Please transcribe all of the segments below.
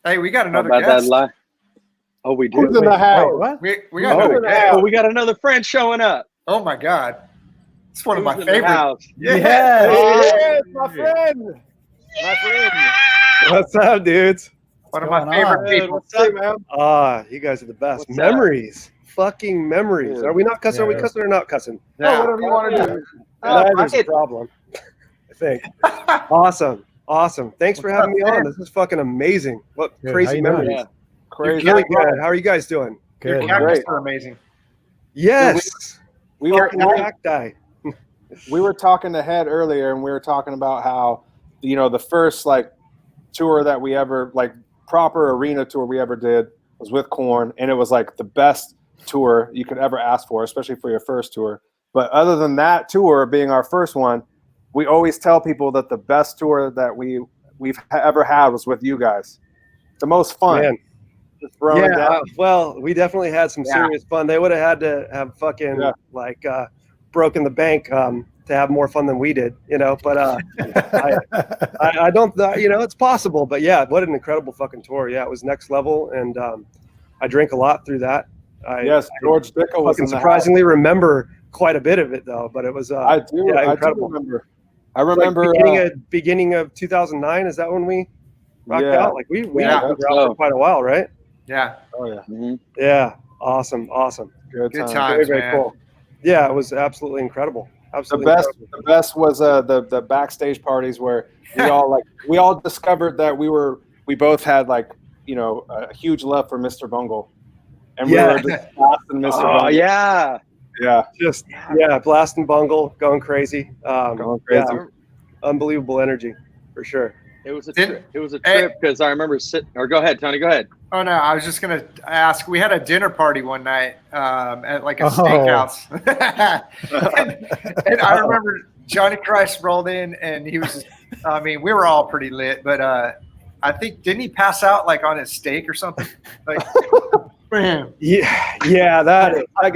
Hey, we got How another about guest. that lie? Oh, we do. Who's in the house? What? We got another guest. Oh, we got another friend showing up. Oh my God, it's one of my Who's in the favorite. house? Yeah. Yes, my friend. My friend. What's up, dudes? One of What's my going favorite on? people. What's up? Man. You guys are the best. What's memories. Fucking memories. Dude. Are we not cussing? Yeah. Are we cussing or not cussing? Oh, whatever you want to do. Neither's a problem. I think. Awesome. Thanks for having me on. This is fucking amazing. What Good. How crazy you doing? memories. Yeah. Crazy. Really good. How are you guys doing? Your Good. cactus Great. are amazing. Yes. We were Cacti. talking ahead earlier, and we were talking about how, the first tour that we ever proper arena tour we ever did was with Korn, and it was like the best tour you could ever ask for, especially for your first tour. But other than that tour being our first one, we always tell people that the best tour that we've ever had was with you guys. The most fun. Man. Just throwing it down. Well, we definitely had some serious fun. They would have had to have fucking broken the bank to have more fun than we did, But I don't, it's possible. But yeah, what an incredible fucking tour. Yeah, it was next level, and I drank a lot through that. George Dickel was in the surprisingly remember quite a bit of it though. But it was incredible. I remember beginning of 2009. Is that when we rocked out? Like we were out for quite a while, right? Yeah. Oh yeah. Mm-hmm. Yeah. Awesome. Good Very, times, very man. cool. Yeah, it was absolutely incredible. Absolutely The best was the backstage parties where we all discovered that we both had a huge love for Mr. Bungle, and we were just blasting Mr. Oh Bungle. yeah. blasting Bungle, going crazy. Going crazy. Yeah, unbelievable energy for sure. It was a trip. It was a trip because I remember sitting. Or go ahead, Tony. Go ahead. Oh no, I was just gonna ask. We had a dinner party one night at like a steakhouse, and I remember Johnny Christ rolled in, and he was. We were all pretty lit, but I think didn't he pass out like on his steak or something? Like, yeah, that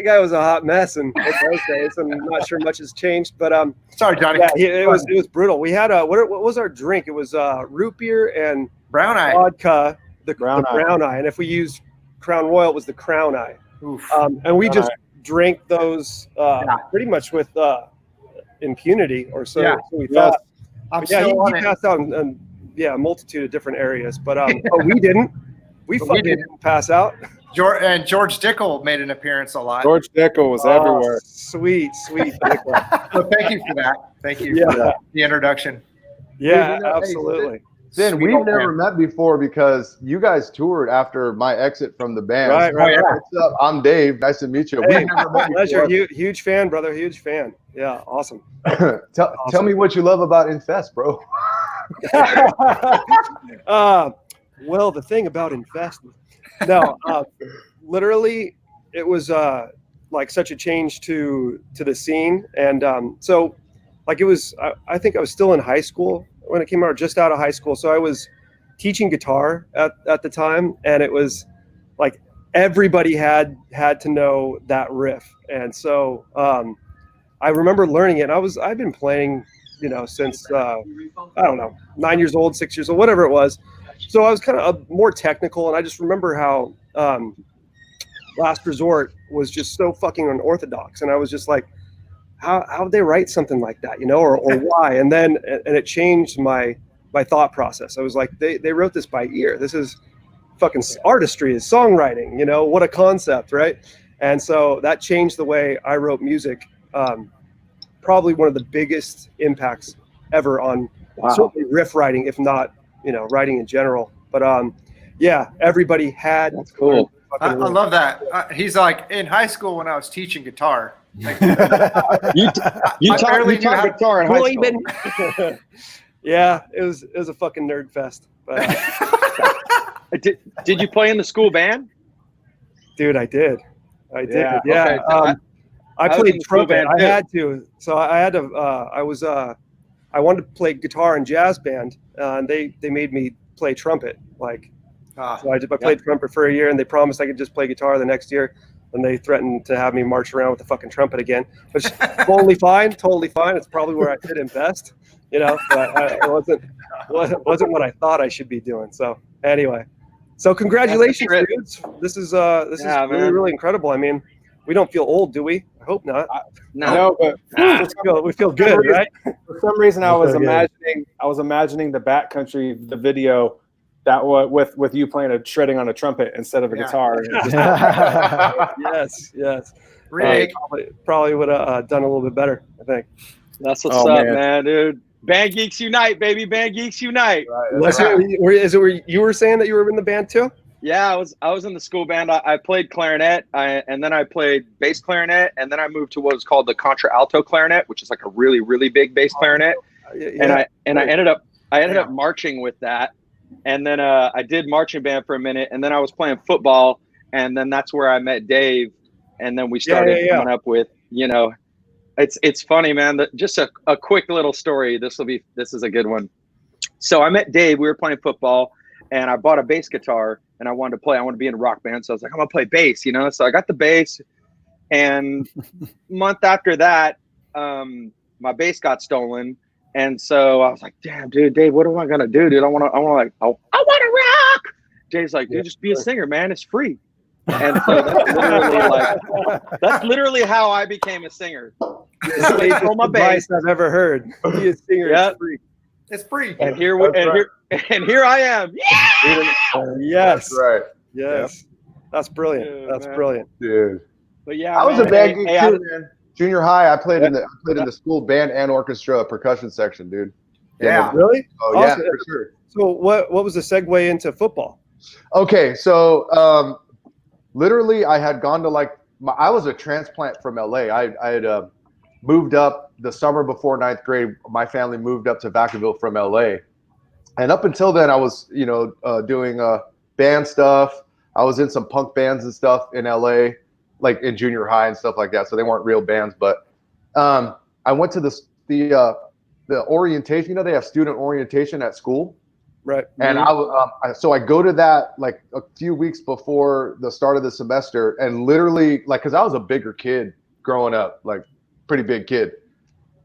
guy was a hot mess in those days. I'm not sure much has changed, but sorry, Johnny. Yeah, it was brutal. We had what was our drink? It was root beer and brown eye vodka, the brown eye, and if we used Crown Royal, it was the Crown Eye. And we just drank those pretty much with impunity, or so we thought. He passed out in a multitude of different areas, but we didn't. We didn't pass out. And George Dickel made an appearance a lot. George Dickel was everywhere. Sweet Dickel. So thank you for that. Thank you for the introduction. Yeah, absolutely. Sin, we've never met before because you guys toured after my exit from the band. Right. What's up? I'm Dave. Nice to meet you. Hey, pleasure. Huge fan, brother. Huge fan. Yeah, awesome. Tell me what you love about Infest, bro. Well, the thing about Infest, literally, it was like such a change to the scene, and so like it was. I think I was still in high school when it came out, just out of high school. So I was teaching guitar at the time, and it was like everybody had to know that riff, and so I remember learning it. And I've been playing, since I don't know, 9 years old, 6 years old, whatever it was. So I was kind of more technical, and I just remember how Last Resort was just so fucking unorthodox, and I was just like, how would they write something like that, or why? And then it changed my thought process. I was like, they wrote this by ear. This is fucking artistry, is songwriting. What a concept, right? And so that changed the way I wrote music. Probably one of the biggest impacts ever on certainly riff writing, if not writing in general. But everybody had. That's cool. I love that. He's like, in high school when I was teaching guitar. Like, you taught guitar in high school. Yeah, it was a fucking nerd fest. But, did you play in the school band? Dude, I did. Yeah. Okay. I played trumpet. I had to. So I had to. I wanted to play guitar in jazz band, and they made me play trumpet. So I played trumpet for a year, and they promised I could just play guitar the next year. and they threatened to have me march around with the fucking trumpet again, which is totally fine. It's probably where I fit in best, but it wasn't what I thought I should be doing. So anyway, so congratulations, dudes. This is really, really incredible. I mean, we don't feel old, do we? I hope not. No, but we feel good, right? For some reason, I was imagining the backcountry, the video that with you playing shredding on a trumpet instead of a guitar. Yes. Rick. Probably would have done a little bit better, I think. That's what's up, man, dude. Band Geeks Unite, baby. Band Geeks Unite. Is it where you were saying that you were in the band too? Yeah, I was in the school band. I played clarinet, and then I played bass clarinet, and then I moved to what was called the contralto clarinet, which is like a really, really big bass clarinet. I ended up marching with that, and then I did marching band for a minute, and then I was playing football, and then that's where I met Dave, and then we started coming up with, it's funny, man. Just a quick little story. This is a good one. So I met Dave. We were playing football, and I bought a bass guitar, and I wanted to be in a rock band. So I was like, I'm gonna play bass, So I got the bass, and month after that, my bass got stolen. And so I was like, damn, dude, Dave, what am I gonna do, dude? I want to rock. Dave's like, dude, just be a singer, man. It's free. And so that's literally how I became a singer. On my bass I've ever heard. Be a singer. Yep. It's free. It's free. And here I am. Yeah! Yes. That's right. Yes. Yep. That's brilliant. That's brilliant. Dude. But yeah, I was a band geek too, man. Junior high, I played in the school band and orchestra percussion section, dude. Yeah. Really? Oh, awesome. yeah, for sure. So what was the segue into football? Okay, so literally I had gone to I was a transplant from LA. I had moved up the summer before 9th grade. My family moved up to Vacaville from LA. And up until then, I was, doing band stuff. I was in some punk bands and stuff in LA, like in junior high and stuff like that. So they weren't real bands, but I went to the orientation. They have student orientation at school, right? And so I go to that like a few weeks before the start of the semester, and literally because I was a bigger kid growing up, like pretty big kid.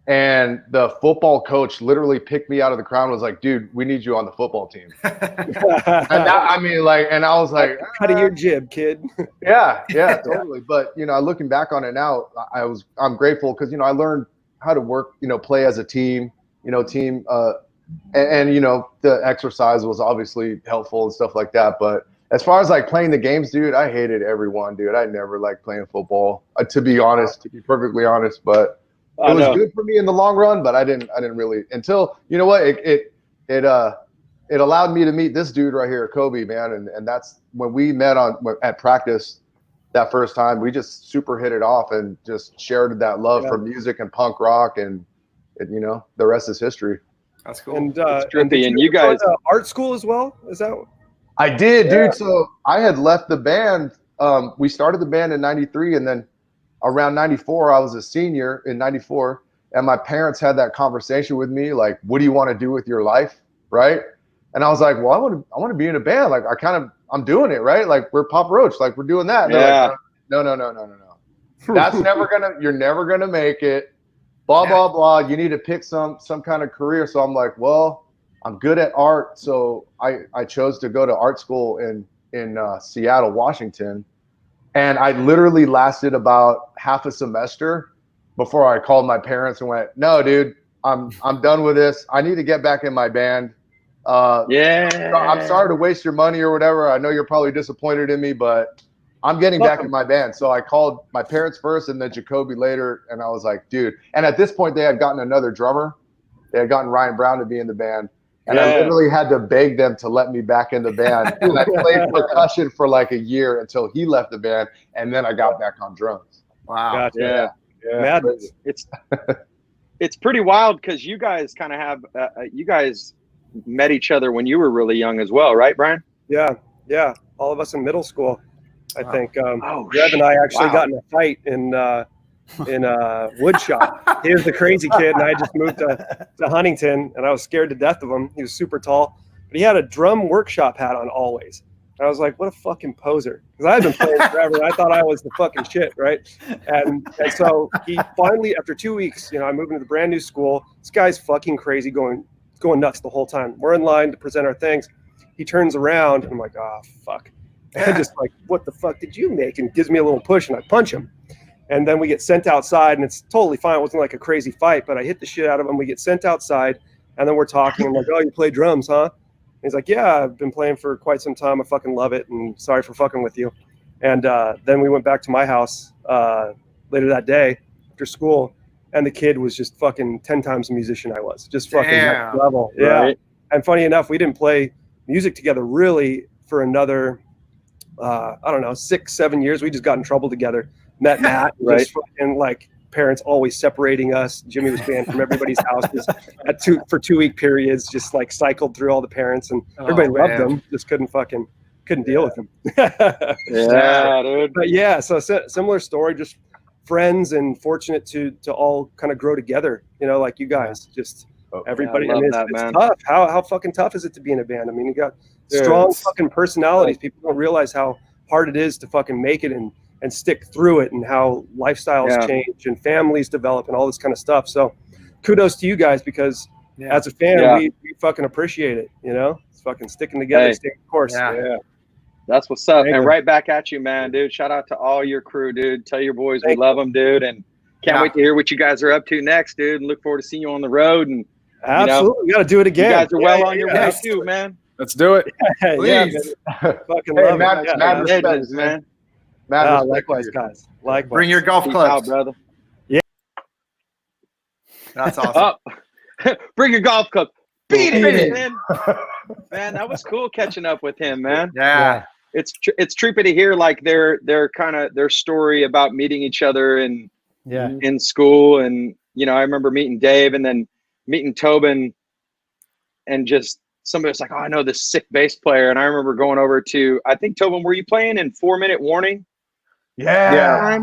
And the football coach literally picked me out of the crowd and was like, dude, we need you on the football team. And I was like, cut of your jib, kid. Yeah, totally. But, looking back on it now, I'm grateful because, I learned how to work, play as a team, and the exercise was obviously helpful and stuff like that. But as far as playing the games, dude, I hated everyone, dude. I never liked playing football, to be perfectly honest, but it was good for me in the long run, but I didn't really until it allowed me to meet this dude right here, Kobe, man, and that's when we met at practice that first time. We just super hit it off and just shared that love for music and punk rock, and the rest is history. That's cool. And did you guys go to art school as well? Is that? I did, dude. So I had left the band. We started the band in '93, and then around 94, I was a senior in 94, and my parents had that conversation with me, like, what do you want to do with your life, right? And I was like, well, I want to be in a band. Like, I'm doing it, right? Like, we're Papa Roach, like, we're doing that. And they're like, no. That's you're never gonna make it. Blah, blah, blah. You need to pick some kind of career. So I'm like, well, I'm good at art. So I chose to go to art school in Seattle, Washington. And I literally lasted about half a semester before I called my parents and went, no, dude, I'm done with this. I need to get back in my band. I'm sorry to waste your money or whatever. I know you're probably disappointed in me, but I'm getting back in my band. So I called my parents first and then Jacoby later. And I was like, dude. And at this point, they had gotten another drummer. They had gotten Ryan Brown to be in the band. And I literally had to beg them to let me back in the band. And I played percussion for like a year until he left the band, and then I got back on drums. Wow. Gotcha. Yeah. Madness. It's pretty wild because you guys kind of have you guys met each other when you were really young as well, right, Brian? Yeah. All of us in middle school, I think. Rev and I actually got in a fight in a wood shop. He was the crazy kid, and I just moved to Huntington, and I was scared to death of him. He was super tall, but he had a drum workshop hat on always. I was like, what a fucking poser. Because I had been playing forever. And I thought I was the fucking shit, right? And so he finally, after 2 weeks, I moved into the brand new school. This guy's fucking crazy, going nuts the whole time. We're in line to present our things. He turns around and I'm like, oh, fuck. And just like, what the fuck did you make? And gives me a little push and I punch him. And then we get sent outside and it's totally fine. It wasn't like a crazy fight, but I hit the shit out of him. We get sent outside and then we're talking. I'm like, oh, you play drums, huh? He's like, yeah, I've been playing for quite some time. I fucking love it. And sorry for fucking with you. And then we went back to my house later that day after school. And the kid was just fucking 10 times the musician I was. Just fucking next level. Yeah. Right. And funny enough, we didn't play music together really for another, I don't know, 6-7 years. We just got in trouble together. Met Matt. Right. Just fucking like parents always separating us. Jimmy was banned from everybody's houses for 2 week periods, just like cycled through all the parents and everybody loved him. Just couldn't deal with him. Yeah, dude. But yeah, so similar story, just friends and fortunate to all kind of grow together, like you guys, just everybody. I it's tough. How fucking tough is it to be in a band? I mean, you got strong fucking personalities. People don't realize how hard it is to fucking make it and stick through it, and how lifestyles change and families develop and all this kind of stuff. So kudos to you guys, because as a fan, we fucking appreciate it. It's fucking sticking together, staying the course. Yeah. That's what's up. And right back at you, man, dude. Shout out to all your crew, dude. Tell your boys we love them, dude. And can't wait to hear what you guys are up to next, dude. And look forward to seeing you on the road. And absolutely, we got to do it again. You guys are well on your way too, man. Let's do it. Please. Fucking love it. Mad respect, man. Likewise, guys. Likewise. Bring your golf clubs, brother. Yeah, that's awesome. Bring your golf club. Beat it, man. Man, that was cool catching up with him, man. Yeah. It's trippy to hear like their story about meeting each other in school. And I remember meeting Dave and then meeting Tobin, and just somebody was like, oh, I know this sick bass player. And I remember going over to, I think, Tobin, were you playing in 4 Minute Warning? Yeah.